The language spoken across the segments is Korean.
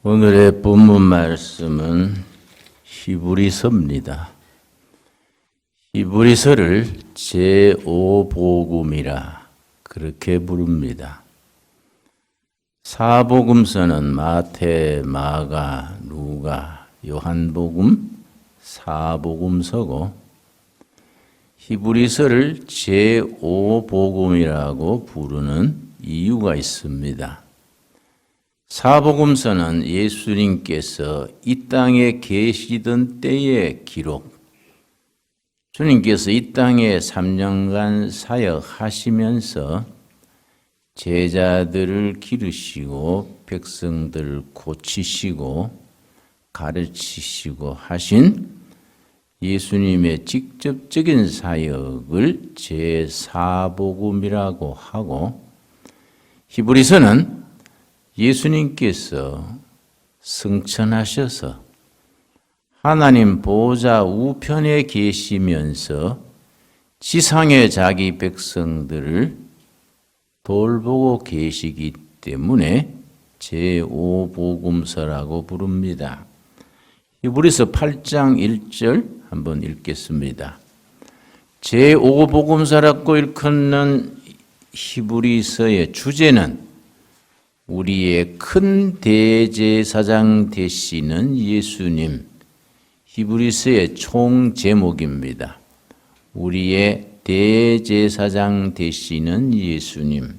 오늘의 본문 말씀은 히브리서입니다. 히브리서를 제5복음이라 그렇게 부릅니다. 사복음서는 마태, 마가, 누가, 요한복음, 사복음서고 히브리서를 제5복음이라고 부르는 이유가 있습니다. 사복음서는 예수님께서 이 땅에 계시던 때의 기록, 주님께서 이 땅에 3년간 사역하시면서 제자들을 기르시고 백성들을 고치시고 가르치시고 하신 예수님의 직접적인 사역을 제4복음이라고 하고, 히브리서는 예수님께서 승천하셔서 하나님 보좌 우편에 계시면서 지상의 자기 백성들을 돌보고 계시기 때문에 제5복음서라고 부릅니다. 히브리서 8장 1절 한번 읽겠습니다. 제5복음서라고 일컫는 히브리서의 주제는 우리의 큰 대제사장 되시는 예수님, 히브리서의 총 제목입니다. 우리의 대제사장 되시는 예수님.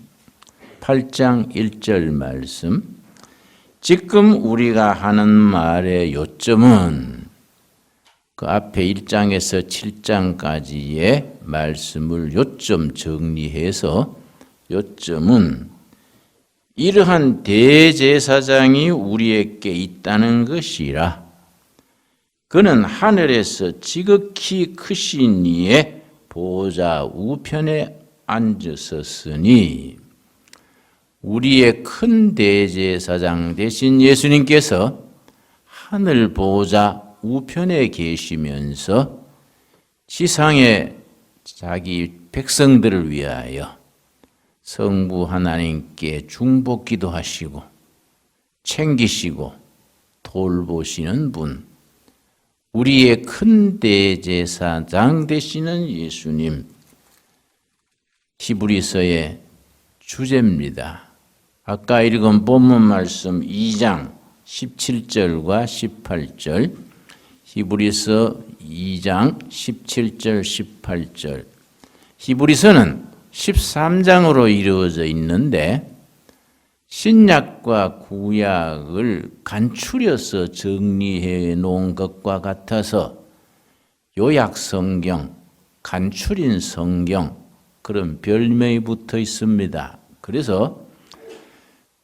8장 1절 말씀. 지금 우리가 하는 말의 요점은 그 앞에 1장에서 7장까지의 말씀을 요점 정리해서 요점은 이러한 대제사장이 우리에게 있다는 것이라. 그는 하늘에서 지극히 크신 이의 보좌 우편에 앉으셨으니, 우리의 큰 대제사장 되신 예수님께서 하늘 보좌 우편에 계시면서 지상의 자기 백성들을 위하여 성부 하나님께 중보기도 하시고 챙기시고 돌보시는 분, 우리의 큰 대제사장 되시는 예수님, 히브리서의 주제입니다. 아까 읽은 본문 말씀 2장 17절과 18절, 히브리서 2장 17절 18절. 히브리서는 13장으로 이루어져 있는데 신약과 구약을 간추려서 정리해 놓은 것과 같아서 요약 성경, 간추린 성경, 그런 별명이 붙어 있습니다. 그래서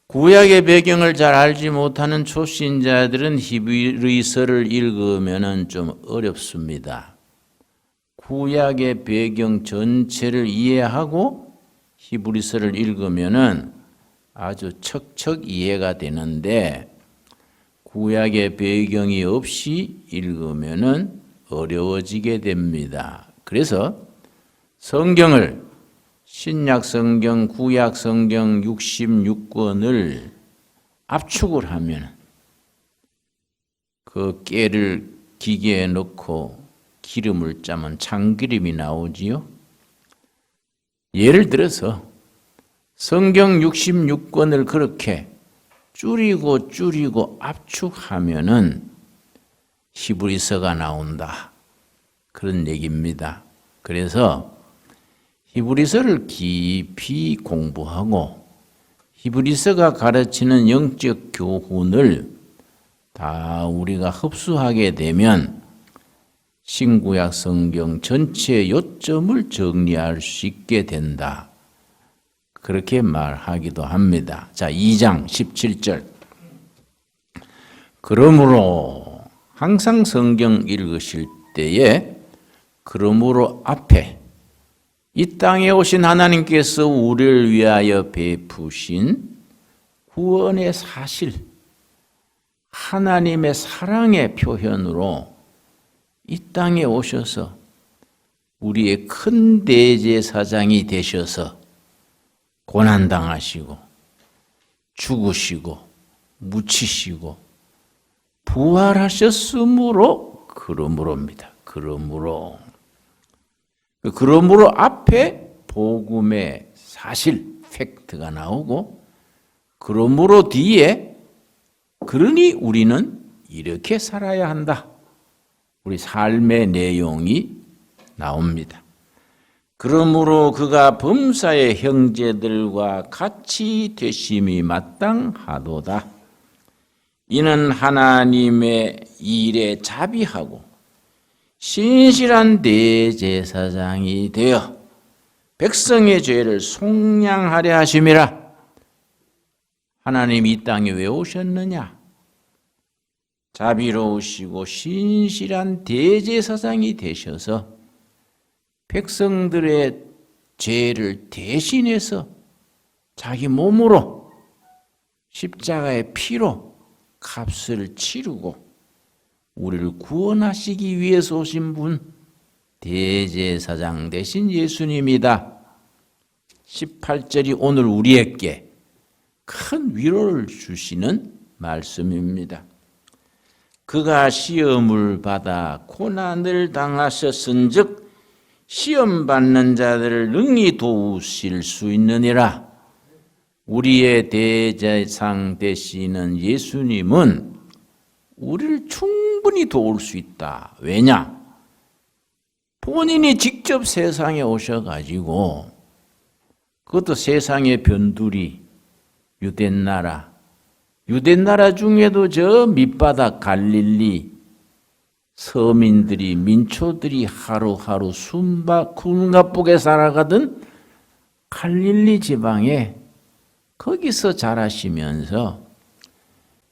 구약의 배경을 잘 알지 못하는 초신자들은 히브리서를 읽으면 좀 어렵습니다. 구약의 배경 전체를 이해하고 히브리서를 읽으면 아주 척척 이해가 되는데, 구약의 배경이 없이 읽으면 어려워지게 됩니다. 그래서 성경을 신약 성경, 구약 성경 66권을 압축을 하면 그 깨를 기계에 넣고 기름을 짜면 참기름이 나오지요. 예를 들어서 성경 66권을 그렇게 줄이고 압축하면은 히브리서가 나온다, 그런 얘기입니다. 그래서 히브리서를 깊이 공부하고 히브리서가 가르치는 영적 교훈을 다 우리가 흡수하게 되면 신구약 성경 전체 요점을 정리할 수 있게 된다, 그렇게 말하기도 합니다. 자, 2장 17절. 그러므로 항상 성경 읽으실 때에 그러므로 앞에 이 땅에 오신 하나님께서 우리를 위하여 베푸신 구원의 사실, 하나님의 사랑의 표현으로 이 땅에 오셔서 우리의 큰 대제사장이 되셔서 고난당하시고 죽으시고 묻히시고 부활하셨으므로 그러므로입니다. 그러므로 앞에 복음의 사실, 팩트가 나오고 그러므로 뒤에 그러니 우리는 이렇게 살아야 한다. 우리 삶의 내용이 나옵니다. 그러므로 그가 범사의 형제들과 같이 되심이 마땅하도다. 이는 하나님의 일에 자비하고 신실한 대제사장이 되어 백성의 죄를 속량하려 하심이라. 하나님이 이 땅에 왜 오셨느냐? 자비로우시고 신실한 대제사장이 되셔서 백성들의 죄를 대신해서 자기 몸으로 십자가의 피로 값을 치르고 우리를 구원하시기 위해서 오신 분, 대제사장 되신 예수님이다. 18절이 오늘 우리에게 큰 위로를 주시는 말씀입니다. 그가 시험을 받아 고난을 당하셨은즉 시험 받는 자들을 능히 도우실 수 있느니라. 우리의 대제사장 되시는 예수님은 우리를 충분히 도울 수 있다. 왜냐? 본인이 직접 세상에 오셔가지고 그것도 세상의 변두리 유대나라 중에도 저 밑바닥 갈릴리 서민들이 민초들이 하루하루 숨가쁘게 살아가던 갈릴리 지방에 거기서 자라시면서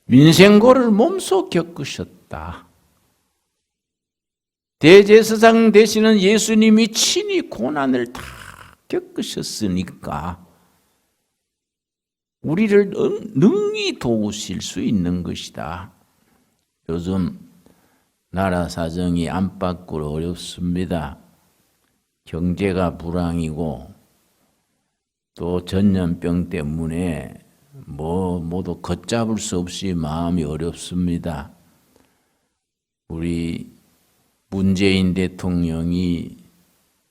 민생고를 몸소 겪으셨다. 대제사장 되시는 예수님이 친히 고난을 다 겪으셨으니까 우리를 능히 도우실 수 있는 것이다. 요즘 나라 사정이 안팎으로 어렵습니다. 경제가 불황이고 또 전염병 때문에 모두 걷잡을 수 없이 마음이 어렵습니다. 우리 문재인 대통령이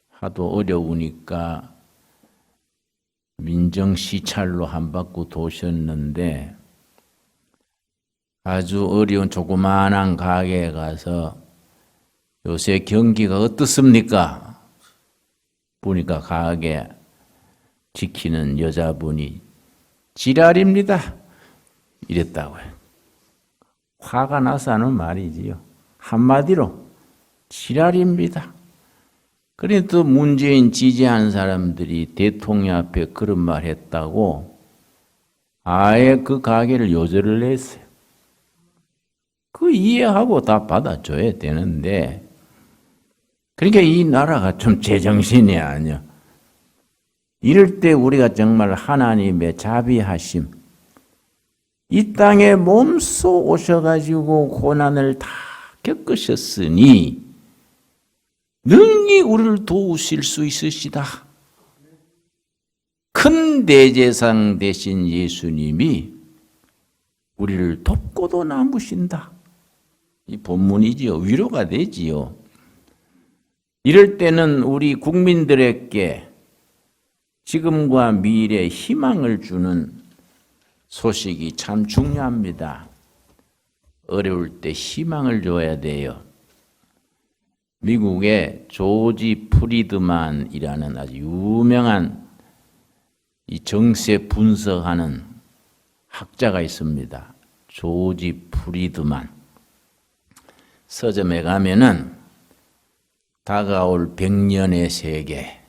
하도 어려우니까 민정시찰로 한바퀴 도셨는데 아주 어려운 조그마한 가게에 가서 요새 경기가 어떻습니까? 보니까 가게 지키는 여자분이 지랄입니다. 이랬다고요. 화가 나서 하는 말이지요. 한마디로 지랄입니다. 그래 또 문재인 지지한 사람들이 대통령 앞에 그런 말 했다고 아예 그 가게를 요절을 했어요. 그 이해하고 다 받아줘야 되는데 그러니까 이 나라가 좀 제정신이 아니야. 이럴 때 우리가 정말 하나님의 자비하심 이 땅에 몸소 오셔가지고 고난을 다 겪으셨으니 능히 우리를 도우실 수 있으시다. 큰 대제사장 되신 예수님이 우리를 돕고도 남으신다. 이 본문이지요. 위로가 되지요. 이럴 때는 우리 국민들에게 지금과 미래에 희망을 주는 소식이 참 중요합니다. 어려울 때 희망을 줘야 돼요. 미국의 조지 프리드만이라는 아주 유명한 이 정세 분석하는 학자가 있습니다. 조지 프리드만. 서점에 가면은 다가올 100년의 세계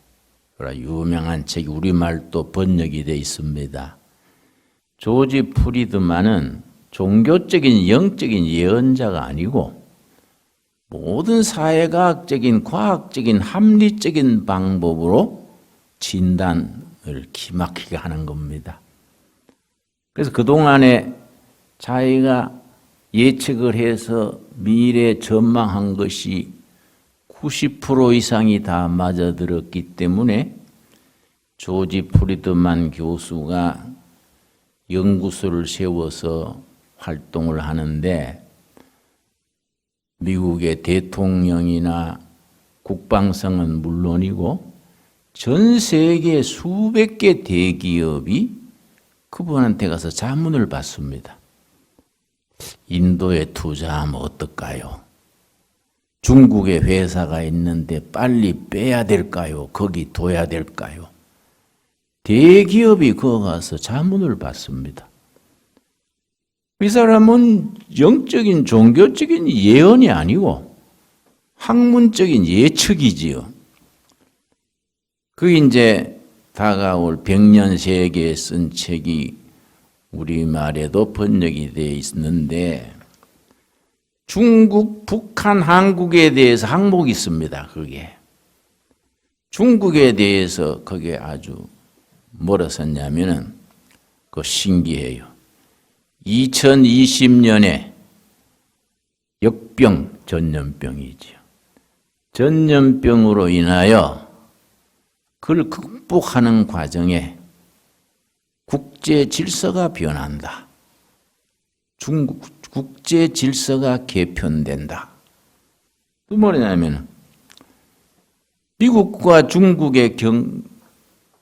유명한 책이 우리말도 번역이 되어 있습니다. 조지 프리드만은 종교적인 영적인 예언자가 아니고 모든 사회과학적인 과학적인 합리적인 방법으로 진단을 기막히게 하는 겁니다. 그래서 그동안에 자기가 예측을 해서 미래 전망한 것이 90% 이상이 다 맞아들었기 때문에 조지 프리드만 교수가 연구소를 세워서 활동을 하는데 미국의 대통령이나 국방성은 물론이고 전 세계 수백 개 대기업이 그분한테 가서 자문을 받습니다. 인도에 투자하면 어떨까요? 중국에 회사가 있는데 빨리 빼야 될까요? 거기 둬야 될까요? 대기업이 거기 가서 자문을 받습니다. 이 사람은 영적인 종교적인 예언이 아니고 학문적인 예측이지요. 그 이제 다가올 백년세계에 쓴 책이 우리말에도 번역이 되어 있는데 중국, 북한, 한국에 대해서 항목이 있습니다. 그게 중국에 대해서 그게 아주 뭐라 썼냐면은 그 신기해요. 2020년에 역병, 전염병이지요. 전염병으로 인하여 그걸 극복하는 과정에 국제 질서가 변한다. 중국 국제 질서가 개편된다. 또 뭐냐면 미국과 중국의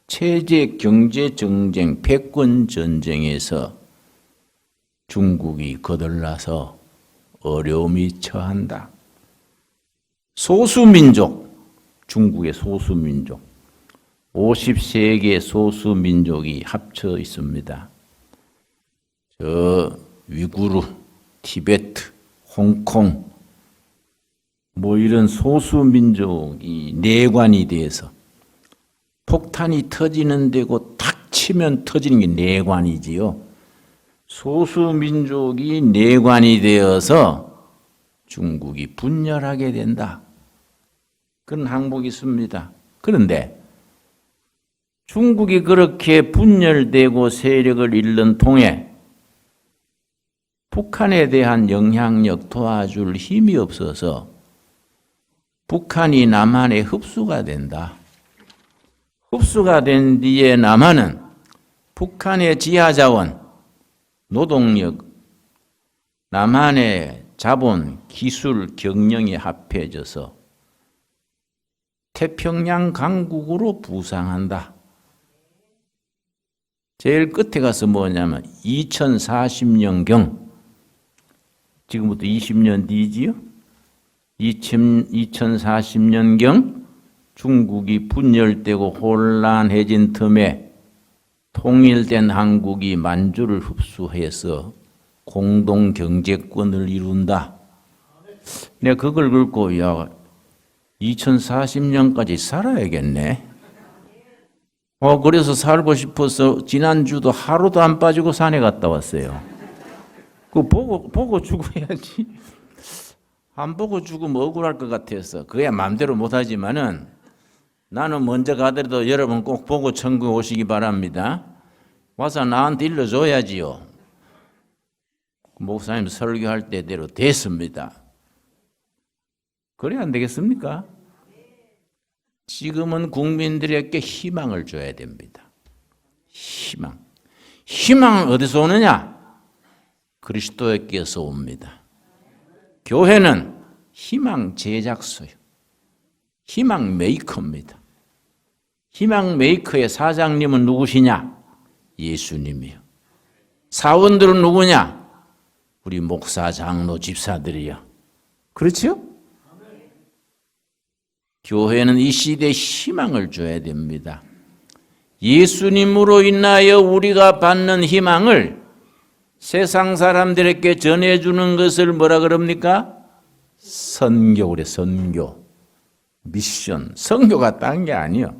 체제 경제 정쟁, 패권 전쟁에서 중국이 거들나서 어려움이 처한다. 소수민족, 중국의 소수민족, 53개 소수민족이 합쳐 있습니다. 저 위구르, 티베트, 홍콩 뭐 이런 소수민족이 내관이 돼서 폭탄이 터지는 데고 탁 치면 터지는 게 내관이지요. 소수민족이 내관이 되어서 중국이 분열하게 된다. 그런 항목이 있습니다. 그런데 중국이 그렇게 분열되고 세력을 잃는 통에 북한에 대한 영향력 도와줄 힘이 없어서 북한이 남한에 흡수가 된다. 흡수가 된 뒤에 남한은 북한의 지하자원, 노동력, 남한의 자본, 기술, 경영이 합해져서 태평양 강국으로 부상한다. 제일 끝에 가서 뭐냐면 2040년경, 지금부터 20년 뒤지요? 2040년경 중국이 분열되고 혼란해진 틈에 통일된 한국이 만주를 흡수해서 공동 경제권을 이룬다. 내가 그걸 읽고 야 2040년까지 살아야겠네. 그래서 살고 싶어서 지난주도 하루도 안 빠지고 산에 갔다 왔어요. 그거 보고 죽어야지. 안 보고 죽으면 억울할 것 같아서 그야 마음대로 못하지만은 나는 먼저 가더라도 여러분 꼭 보고 천국에 오시기 바랍니다. 와서 나한테 일러줘야지요. 목사님 설교할 때대로 됐습니다. 그래 안 되겠습니까? 지금은 국민들에게 희망을 줘야 됩니다. 희망. 희망은 어디서 오느냐? 그리스도에게서 옵니다. 교회는 희망 제작소요. 희망 메이커입니다. 희망 메이커의 사장님은 누구시냐? 예수님이요. 사원들은 누구냐? 우리 목사, 장로, 집사들이요. 그렇죠? 교회는 이 시대에 희망을 줘야 됩니다. 예수님으로 인하여 우리가 받는 희망을 세상 사람들에게 전해주는 것을 뭐라 그럽니까? 선교 그래, 선교. 미션. 선교가 딴 게 아니요.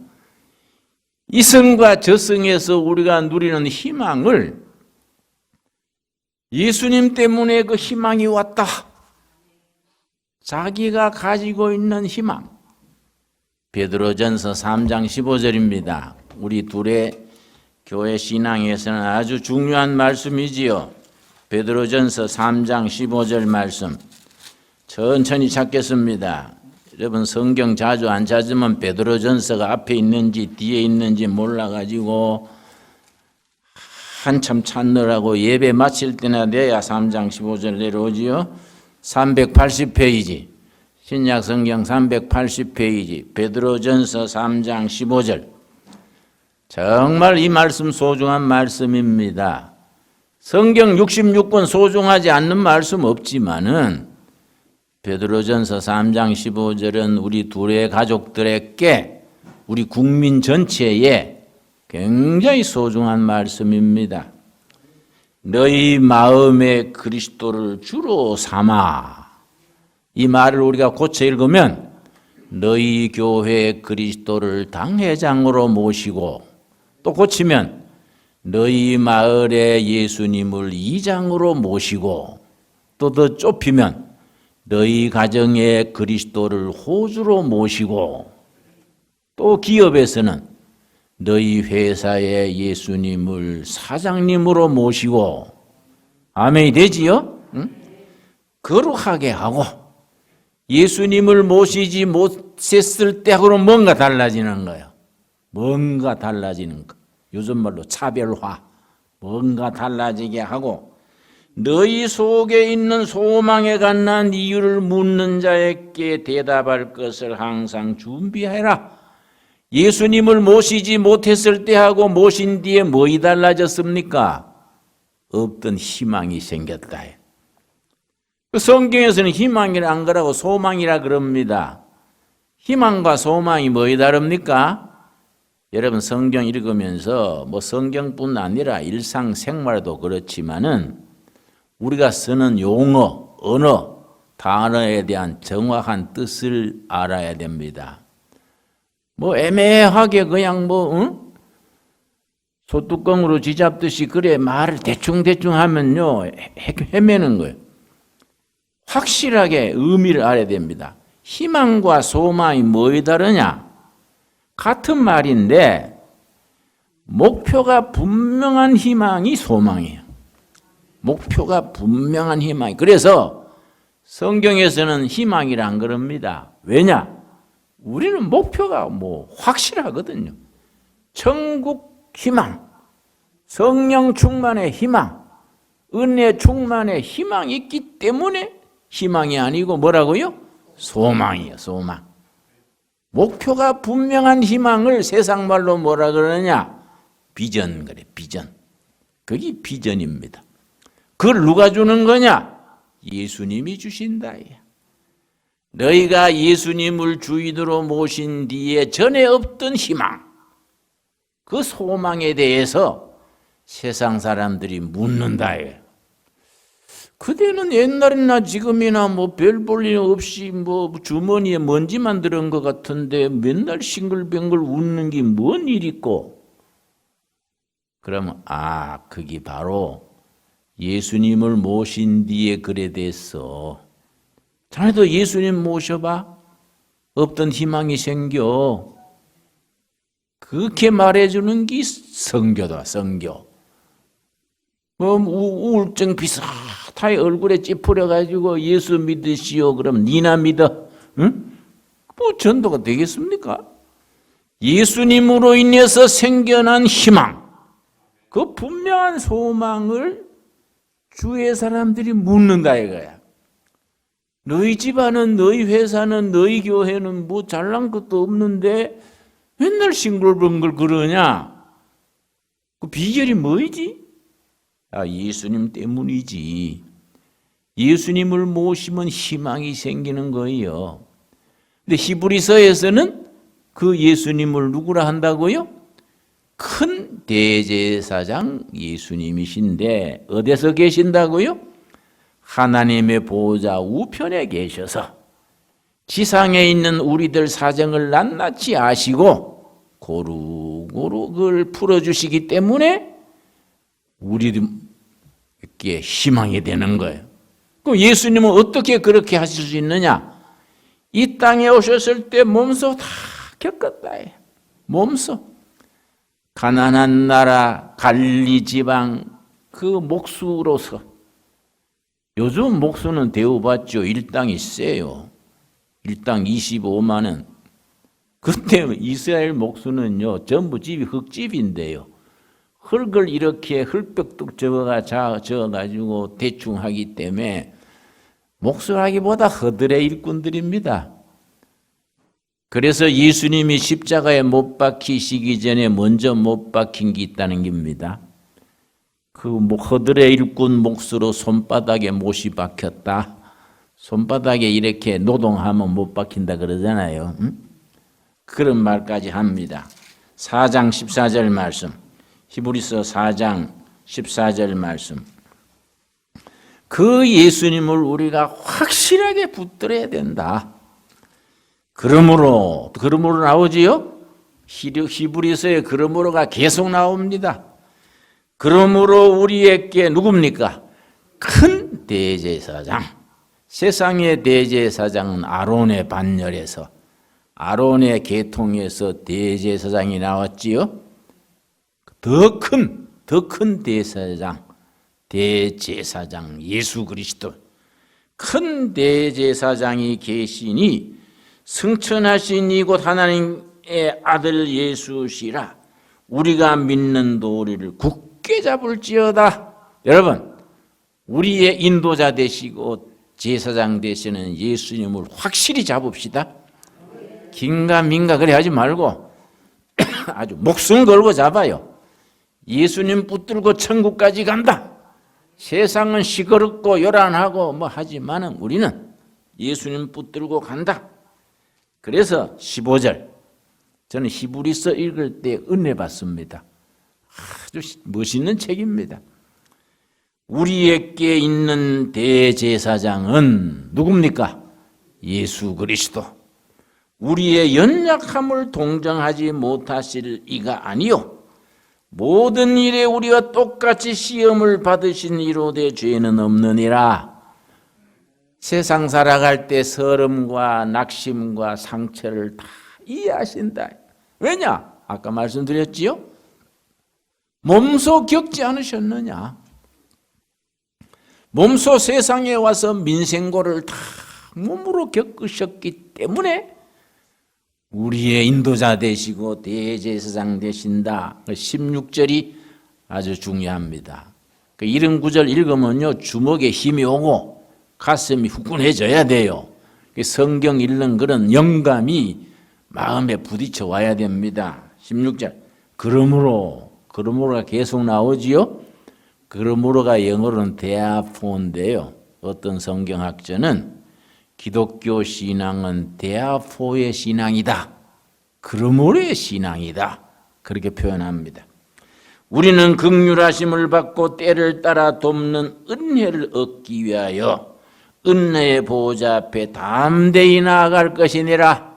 이성과 저성에서 우리가 누리는 희망을 예수님 때문에 그 희망이 왔다. 자기가 가지고 있는 희망. 베드로전서 3장 15절입니다. 우리 둘의 교회 신앙에서는 아주 중요한 말씀이지요. 베드로전서 3장 15절 말씀. 천천히 찾겠습니다. 여러분 성경 자주 안 찾으면 베드로전서가 앞에 있는지 뒤에 있는지 몰라가지고 한참 찾느라고 예배 마칠 때나 돼야 3장 15절 내려오지요. 380페이지, 신약 성경 380페이지, 베드로전서 3장 15절. 정말 이 말씀 소중한 말씀입니다. 성경 66권 소중하지 않는 말씀 없지만은 베드로전서 3장 15절은 우리 둘의 가족들에게, 우리 국민 전체에 굉장히 소중한 말씀입니다. 너희 마음에 그리스도를 주로 삼아. 이 말을 우리가 고쳐 읽으면 너희 교회 그리스도를 당회장으로 모시고, 또 고치면 너희 마을에 예수님을 이장으로 모시고, 또 더 좁히면 너희 가정에 그리스도를 호주로 모시고, 또 기업에서는 너희 회사에 예수님을 사장님으로 모시고, 아멘이 되지요? 응? 거룩하게 하고, 예수님을 모시지 못했을 때하고는 뭔가 달라지는 거예요. 뭔가 달라지는 거. 요즘 말로 차별화. 뭔가 달라지게 하고, 너희 속에 있는 소망에 관한 이유를 묻는 자에게 대답할 것을 항상 준비해라. 예수님을 모시지 못했을 때하고 모신 뒤에 뭐이 달라졌습니까? 없던 희망이 생겼다. 성경에서는 희망이라 안 그러고 소망이라 그럽니다. 희망과 소망이 뭐이 다릅니까? 여러분 성경 읽으면서 뭐 성경뿐 아니라 일상생활도 그렇지만은 우리가 쓰는 용어, 언어, 단어에 대한 정확한 뜻을 알아야 됩니다. 뭐 애매하게 그냥 소뚜껑으로 쥐잡듯이 그래 말을 대충대충 하면요 헤매는 거예요. 확실하게 의미를 알아야 됩니다. 희망과 소망이 뭐에 다르냐? 같은 말인데 목표가 분명한 희망이 소망이에요. 목표가 분명한 희망이. 그래서 성경에서는 희망이라 안 그럽니다. 왜냐? 우리는 목표가 확실하거든요. 천국 희망, 성령 충만의 희망, 은혜 충만의 희망이 있기 때문에 희망이 아니고 뭐라고요? 소망이에요. 소망. 목표가 분명한 희망을 세상 말로 뭐라 그러냐? 비전 그래. 비전. 그게 비전입니다. 그걸 누가 주는 거냐? 예수님이 주신다. 너희가 예수님을 주인으로 모신 뒤에 전에 없던 희망, 그 소망에 대해서 세상 사람들이 묻는다. 그대는 옛날이나 지금이나 별 볼 일 없이 주머니에 먼지만 들은 것 같은데 맨날 싱글뱅글 웃는 게 뭔 일 있고? 그러면 그게 바로 예수님을 모신 뒤에 그래 됐어. 자네도 예수님 모셔봐. 없던 희망이 생겨. 그렇게 말해주는 게 성교다. 성교. 우울증 비슷하게 얼굴에 찌푸려가지고 예수 믿으시오. 그럼 니나 믿어. 응? 전도가 되겠습니까? 예수님으로 인해서 생겨난 희망, 그 분명한 소망을 주위의 사람들이 묻는다 이거야. 너희 집안은, 너희 회사는, 너희 교회는 잘난 것도 없는데 맨날 싱글벙글 그러냐? 그 비결이 뭐이지? 예수님 때문이지. 예수님을 모시면 희망이 생기는 거예요. 근데 히브리서에서는 그 예수님을 누구라 한다고요? 큰 대제사장 예수님이신데 어디서 계신다고요? 하나님의 보호자 우편에 계셔서 지상에 있는 우리들 사정을 낱낱이 아시고 고루고루 그걸 풀어주시기 때문에 우리에게 희망이 되는 거예요. 그럼 예수님은 어떻게 그렇게 하실 수 있느냐? 이 땅에 오셨을 때 몸소 다 겪었다. 몸소. 가난한 나라 갈리 지방 그 목수로서, 요즘 목수는 대우받죠. 일당이 세요. 일당 25만 원. 그때 이스라엘 목수는요 전부 집이 흙집인데요. 흙을 이렇게 흙벽둑 저어가지고 대충 하기 때문에 목수라기보다 허들의 일꾼들입니다. 그래서 예수님이 십자가에 못 박히시기 전에 먼저 못 박힌 게 있다는 겁니다. 그 허들의 일꾼 몫으로 손바닥에 못이 박혔다. 손바닥에 이렇게 노동하면 못 박힌다 그러잖아요. 그런 말까지 합니다. 4장 14절 말씀, 히브리서 4장 14절 말씀. 그 예수님을 우리가 확실하게 붙들어야 된다. 그러므로 나오지요? 히브리서에 그러므로가 계속 나옵니다. 그러므로 우리에게 누굽니까? 큰 대제사장. 세상의 대제사장은 아론의 반열에서 아론의 계통에서 대제사장이 나왔지요. 더 큰 대제사장 예수 그리스도. 큰 대제사장이 계시니 승천하신 이곳 하나님의 아들 예수시라. 우리가 믿는 도리를 굳게 잡을지어다. 여러분, 우리의 인도자 되시고 제사장 되시는 예수님을 확실히 잡읍시다. 긴가민가 그래 하지 말고 아주 목숨 걸고 잡아요. 예수님 붙들고 천국까지 간다. 세상은 시끄럽고 요란하고 뭐 하지만은 우리는 예수님 붙들고 간다. 그래서 15절, 저는 히브리서 읽을 때 은혜 받습니다. 아주 멋있는 책입니다. 우리에게 있는 대제사장은 누굽니까? 예수 그리스도. 우리의 연약함을 동정하지 못하실 이가 아니요 모든 일에 우리와 똑같이 시험을 받으신 이로되 죄는 없느니라. 세상 살아갈 때 서름과 낙심과 상처를 다 이해하신다. 왜냐? 아까 말씀드렸지요? 몸소 겪지 않으셨느냐? 몸소 세상에 와서 민생고를 다 몸으로 겪으셨기 때문에 우리의 인도자 되시고 대제사장 되신다. 16절이 아주 중요합니다. 이런 구절 읽으면요 주먹에 힘이 오고 가슴이 후끈해져야 돼요. 성경 읽는 그런 영감이 마음에 부딪혀 와야 됩니다. 16절. 그러므로가 계속 나오지요. 그러므로가 영어로는 therefore 어떤 성경학자는 기독교 신앙은 therefore 신앙이다. 그러므로의 신앙이다. 그렇게 표현합니다. 우리는 긍휼하심을 받고 때를 따라 돕는 은혜를 얻기 위하여 은혜의 보호자 앞에 담대히 나아갈 것이니라.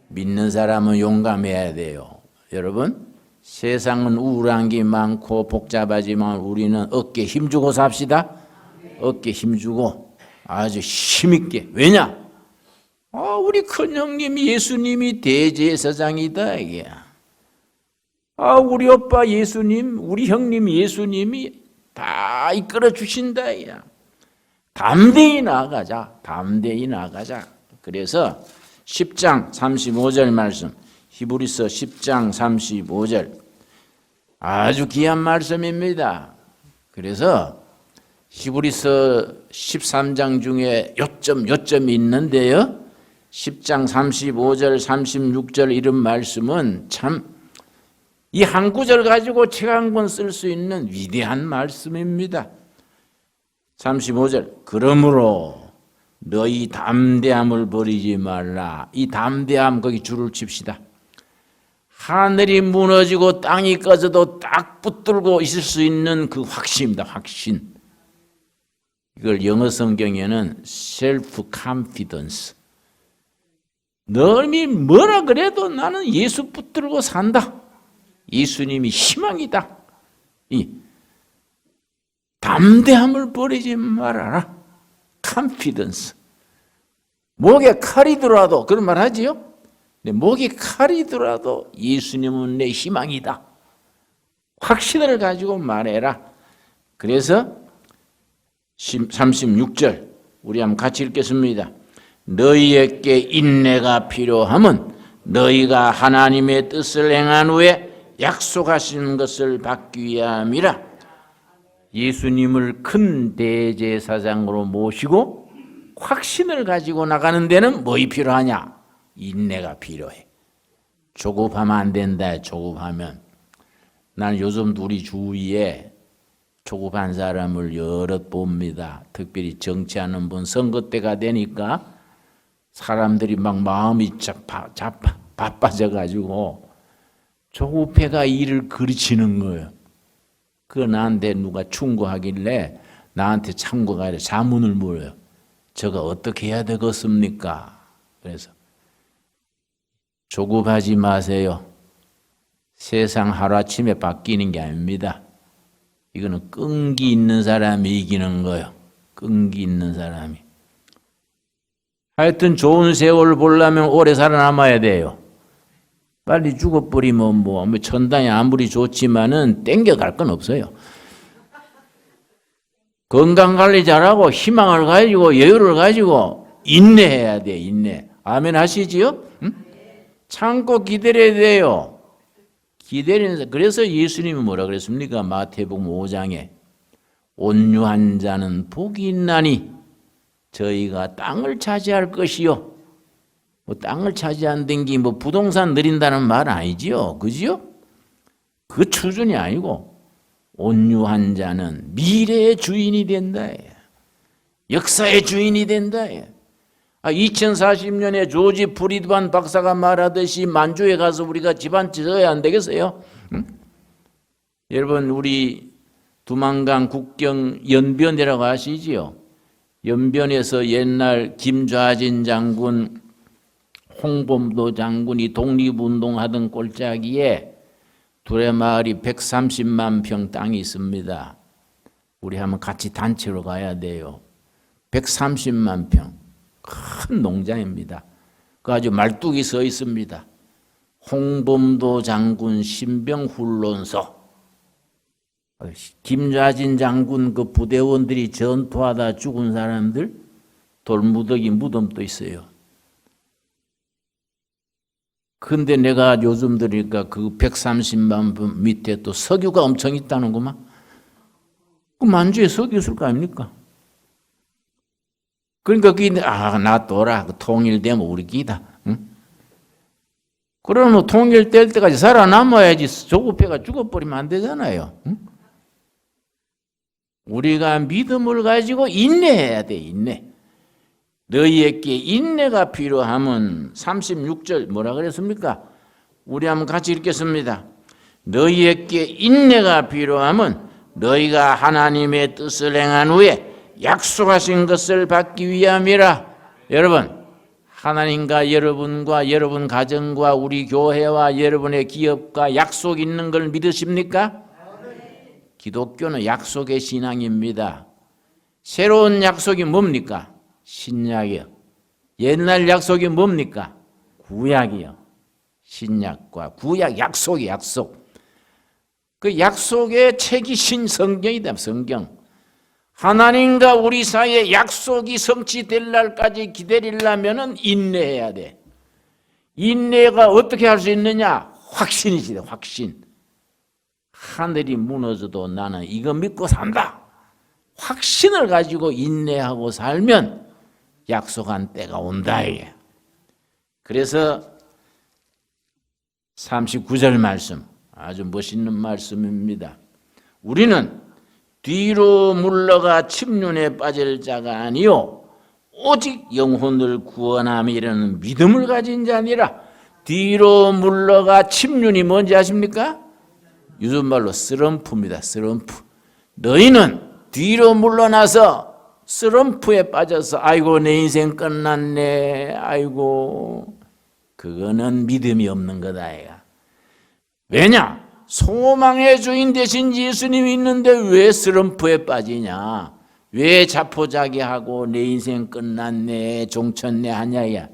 믿는 사람은 용감해야 돼요. 여러분, 세상은 우울한 게 많고 복잡하지만 우리는 어깨 힘주고 삽시다. 어깨 힘주고 아주 힘있게. 왜냐? 우리 큰형님 예수님이 대제사장이다 이게. 우리 오빠 예수님, 우리 형님 예수님이 다 이끌어 주신다 이게. 담대히 나아가자. 담대히 나아가자. 그래서 10장 35절 말씀, 히브리서 10장 35절 아주 귀한 말씀입니다. 그래서 히브리서 13장 중에 요점이 있는데요. 10장 35절 36절 이런 말씀은 참 이 한 구절 가지고 책 한 권 쓸 수 있는 위대한 말씀입니다. 35절 그러므로 너희 담대함을 버리지 말라. 이 담대함 거기 줄을 칩시다. 하늘이 무너지고 땅이 꺼져도 딱 붙들고 있을 수 있는 그 확신입니다. 확신. 이걸 영어 성경에는 self-confidence. 너희 뭐라 그래도 나는 예수 붙들고 산다. 예수님이 희망이다. 이 담대함을 버리지 말아라. confidence. 목에 칼이 들어와도 그런 말 하지요? 목에 칼이 들어와도 예수님은 내 희망이다. 확신을 가지고 말해라. 그래서 36절 우리 한번 같이 읽겠습니다. 너희에게 인내가 필요함은 너희가 하나님의 뜻을 행한 후에 약속하신 것을 받기 위함이라. 예수님을 큰 대제사장으로 모시고 확신을 가지고 나가는 데는 뭐이 필요하냐? 인내가 필요해. 조급하면 안 된다. 조급하면. 나는 요즘 우리 주위에 조급한 사람을 여럿 봅니다. 특별히 정치하는 분 선거 때가 되니까 사람들이 막 마음이 바빠져가지고 조급해가 일을 그르치는 거예요. 그거 나한테 누가 충고하길래 나한테 참고가 아니라 자문을 물어요. 저거 어떻게 해야 되겠습니까? 그래서 조급하지 마세요. 세상 하루아침에 바뀌는 게 아닙니다. 이거는 끈기 있는 사람이 이기는 거예요. 끈기 있는 사람이. 하여튼 좋은 세월 보려면 오래 살아남아야 돼요. 빨리 죽어버리면 뭐 천당이 아무리 좋지만은 땡겨갈 건 없어요. 건강관리 잘하고 희망을 가지고 여유를 가지고 인내해야 돼. 인내. 아멘 하시지요? 응? 참고 기다려야 돼요. 기다리는. 그래서 예수님이 뭐라 그랬습니까? 마태복음 5장에 온유한 자는 복이 있나니 저희가 땅을 차지할 것이요. 뭐 땅을 차지한다는 게 뭐 부동산 늘린다는 말 아니지요, 그지요? 그 수준이 아니고 온유한 자는 미래의 주인이 된다. 역사의 주인이 된다. 2040년에 조지 프리드만 박사가 말하듯이 만주에 가서 우리가 집안 지어야 안 되겠어요? 응? 여러분 우리 두만강 국경 연변이라고 아시지요? 연변에서 옛날 김좌진 장군, 홍범도 장군이 독립운동하던 골짜기에 두레마을이 130만 평 땅이 있습니다. 우리 한번 같이 단체로 가야 돼요. 130만 평. 큰 농장입니다. 그 아주 말뚝이 서 있습니다. 홍범도 장군 신병 훈련소. 김좌진 장군 그 부대원들이 전투하다 죽은 사람들 돌무더기 무덤도 있어요. 근데 내가 요즘 들으니까 그 130만 평 밑에 또 석유가 엄청 있다는구만. 그 만주에 석유 있을 거 아닙니까? 그러니까 놔둬라. 통일되면 우리 기다. 응? 그러면 통일될 때까지 살아남아야지. 조급해가 죽어버리면 안 되잖아요. 응? 우리가 믿음을 가지고 인내해야 돼. 인내. 너희에게 인내가 필요하면 36절 뭐라 그랬습니까? 우리 한번 같이 읽겠습니다. 너희에게 인내가 필요하면 너희가 하나님의 뜻을 행한 후에 약속하신 것을 받기 위함이라. 여러분, 하나님과 여러분과 여러분 가정과 우리 교회와 여러분의 기업과 약속 있는 걸 믿으십니까? 기독교는 약속의 신앙입니다. 새로운 약속이 뭡니까? 신약이요. 옛날 약속이 뭡니까? 구약이요. 신약과 구약 약속이 약속. 그 약속의 책이 신성경이다. 성경. 하나님과 우리 사이의 약속이 성취될 날까지 기다리려면 인내해야 돼. 인내가 어떻게 할 수 있느냐? 확신이지, 확신. 하늘이 무너져도 나는 이거 믿고 산다. 확신을 가지고 인내하고 살면 약속한 때가 온다. 그래서 39절 말씀, 아주 멋있는 말씀입니다. 우리는 뒤로 물러가 침륜에 빠질 자가 아니요 오직 영혼을 구원함이라는 믿음을 가진 자니라. 뒤로 물러가 침륜이 뭔지 아십니까? 요즘 말로 슬럼프입니다. 슬럼프. 너희는 뒤로 물러나서 슬럼프에 빠져서 아이고 내 인생 끝났네. 아이고 그거는 믿음이 없는 거다. 왜냐? 소망의 주인 되신 예수님이 있는데 왜 슬럼프에 빠지냐? 왜 자포자기하고 내 인생 끝났네, 종쳤네 하냐야.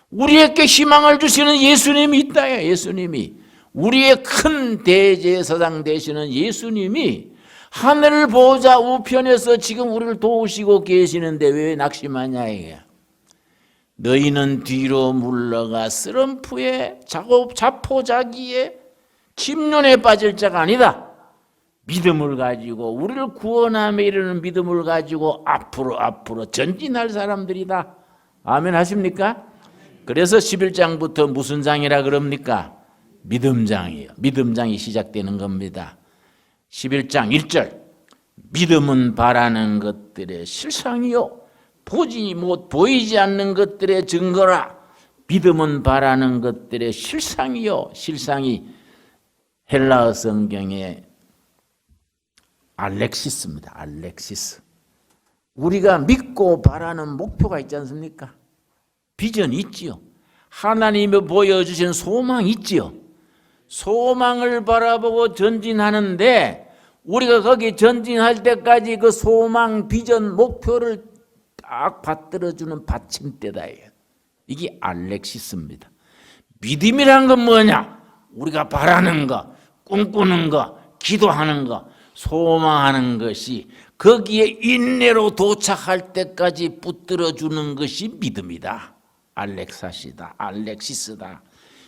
우리에게 희망을 주시는 예수님이 있다. 예수님이. 우리의 큰 대제사장 되시는 예수님이 하늘 보좌 우편에서 지금 우리를 도우시고 계시는데 왜 낙심하냐 이게. 너희는 뒤로 물러가 슬럼프에 자포자기에 침륜에 빠질 자가 아니다. 믿음을 가지고 우리를 구원함에 이르는 믿음을 가지고 앞으로 전진할 사람들이다. 아멘 하십니까? 그래서 11장부터 무슨 장이라 그럽니까? 믿음장이에요. 믿음장이 시작되는 겁니다. 11장 1절 믿음은 바라는 것들의 실상이요 보이지 않는 것들의 증거라. 믿음은 바라는 것들의 실상이요. 실상이 헬라어 성경에 알렉시스입니다. 알렉시스. 우리가 믿고 바라는 목표가 있지 않습니까? 비전이 있지요. 하나님이 보여주신 소망이 있지요. 소망을 바라보고 전진하는데 우리가 거기 전진할 때까지 그 소망, 비전, 목표를 딱 받들어주는 받침대다. 이게 알렉시스입니다. 믿음이란 건 뭐냐? 우리가 바라는 거, 꿈꾸는 거, 기도하는 거, 소망하는 것이 거기에 인내로 도착할 때까지 붙들어주는 것이 믿음이다. 알렉사시다. 알렉시스다.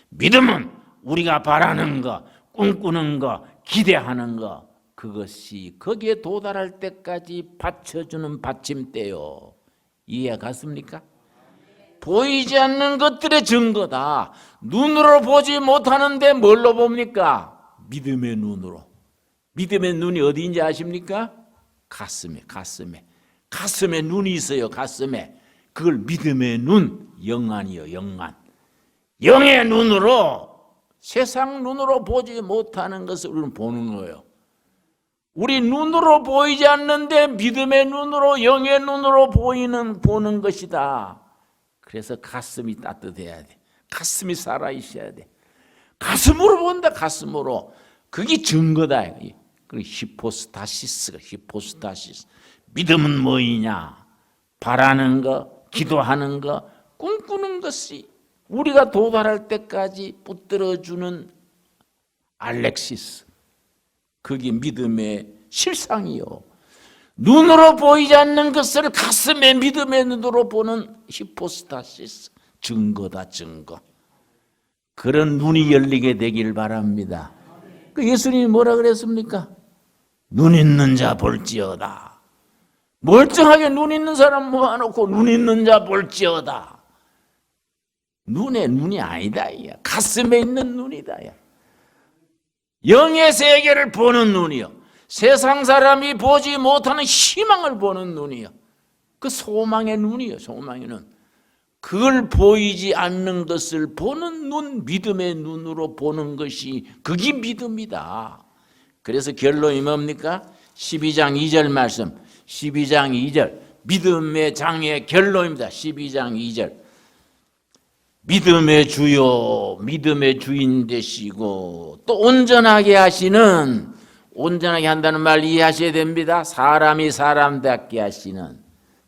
믿음은 우리가 바라는 거, 꿈꾸는 거, 기대하는 거, 그것이 거기에 도달할 때까지 받쳐주는 받침대요. 이해 갔습니까? 보이지 않는 것들의 증거다. 눈으로 보지 못하는데 뭘로 봅니까? 믿음의 눈으로. 믿음의 눈이 어디인지 아십니까? 가슴에. 가슴에 눈이 있어요. 가슴에. 그걸 믿음의 눈, 영안이요. 영안. 영의 눈으로, 세상 눈으로 보지 못하는 것을 우리는 보는 거예요. 우리 눈으로 보이지 않는데 믿음의 눈으로, 영의 눈으로 보는 것이다. 그래서 가슴이 따뜻해야 돼. 가슴이 살아있어야 돼. 가슴으로 본다. 가슴으로. 그게 증거다. 히포스타시스가 히포스타시스. 믿음은 뭐이냐? 바라는 거, 기도하는 거, 꿈꾸는 것이 우리가 도달할 때까지 붙들어주는 알렉시스. 그게 믿음의 실상이요. 눈으로 보이지 않는 것을 가슴에 믿음의 눈으로 보는 히포스타시스. 증거다. 증거. 그런 눈이 열리게 되길 바랍니다. 그 예수님이 뭐라 그랬습니까? 눈 있는 자 볼지어다. 멀쩡하게 눈 있는 사람 모아놓고 눈 있는 자 볼지어다. 눈이 아니다. 가슴에 있는 눈이다. 영의 세계를 보는 눈이요. 세상 사람이 보지 못하는 희망을 보는 눈이요. 그 소망의 눈이요. 소망의 눈. 그걸 보이지 않는 것을 보는 눈, 믿음의 눈으로 보는 것이 그게 믿음이다. 그래서 결론이 뭡니까? 12장 2절 말씀. 12장 2절. 믿음의 장의 결론입니다. 12장 2절. 믿음의 주요, 믿음의 주인 되시고 또 온전하게 하시는, 온전하게 한다는 말 이해하셔야 됩니다. 사람이 사람답게 하시는,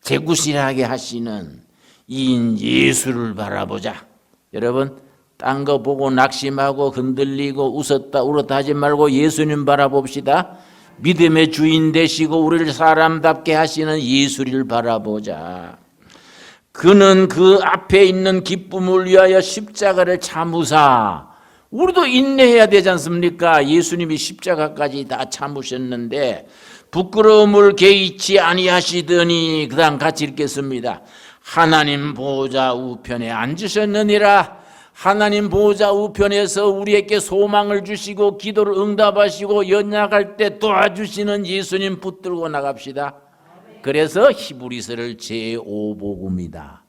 제구실하게 하시는 이인 예수를 바라보자. 여러분, 딴 거 보고 낙심하고 흔들리고 웃었다 울었다 하지 말고 예수님 바라봅시다. 믿음의 주인 되시고 우리를 사람답게 하시는 예수를 바라보자. 그는 그 앞에 있는 기쁨을 위하여 십자가를 참으사. 우리도 인내해야 되지 않습니까? 예수님이 십자가까지 다 참으셨는데 부끄러움을 개의치 아니하시더니, 그 다음 같이 읽겠습니다. 하나님 보좌 우편에 앉으셨느니라. 하나님 보좌 우편에서 우리에게 소망을 주시고 기도를 응답하시고 연약할 때 도와주시는 예수님 붙들고 나갑시다. 그래서 히브리서를 제5복음이다.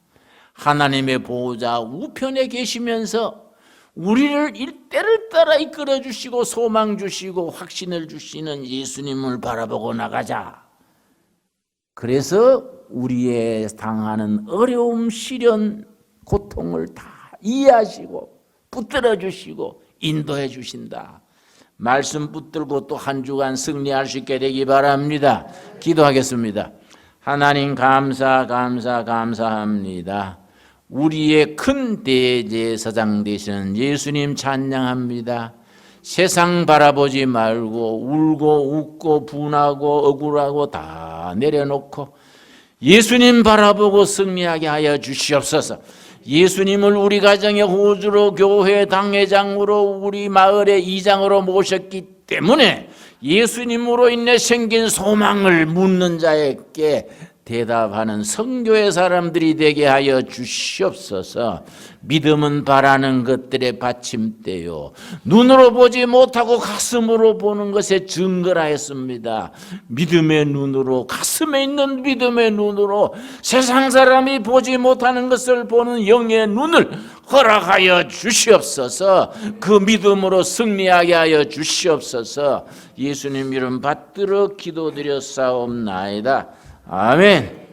하나님의 보좌 우편에 계시면서 우리를 때를 따라 이끌어 주시고 소망 주시고 확신을 주시는 예수님을 바라보고 나가자. 그래서 우리의 당하는 어려움, 시련, 고통을 다 이해하시고 붙들어 주시고 인도해 주신다. 말씀 붙들고 또 한 주간 승리할 수 있게 되기 바랍니다. 기도하겠습니다. 하나님 감사합니다. 우리의 큰 대제사장 되시는 예수님 찬양합니다. 세상 바라보지 말고 울고 웃고 분하고 억울하고 다 내려놓고 예수님 바라보고 승리하게 하여 주시옵소서. 예수님을 우리 가정의 호주로, 교회 당회장으로, 우리 마을의 이장으로 모셨기 때문에 예수님으로 인해 생긴 소망을 묻는 자에게 대답하는 성교의 사람들이 되게 하여 주시옵소서. 믿음은 바라는 것들의 받침대요, 눈으로 보지 못하고 가슴으로 보는 것에 증거라 했습니다. 믿음의 눈으로, 가슴에 있는 믿음의 눈으로 세상 사람이 보지 못하는 것을 보는 영의 눈을 허락하여 주시옵소서. 그 믿음으로 승리하게 하여 주시옵소서. 예수님 이름 받들어 기도드렸사옵나이다. 아멘.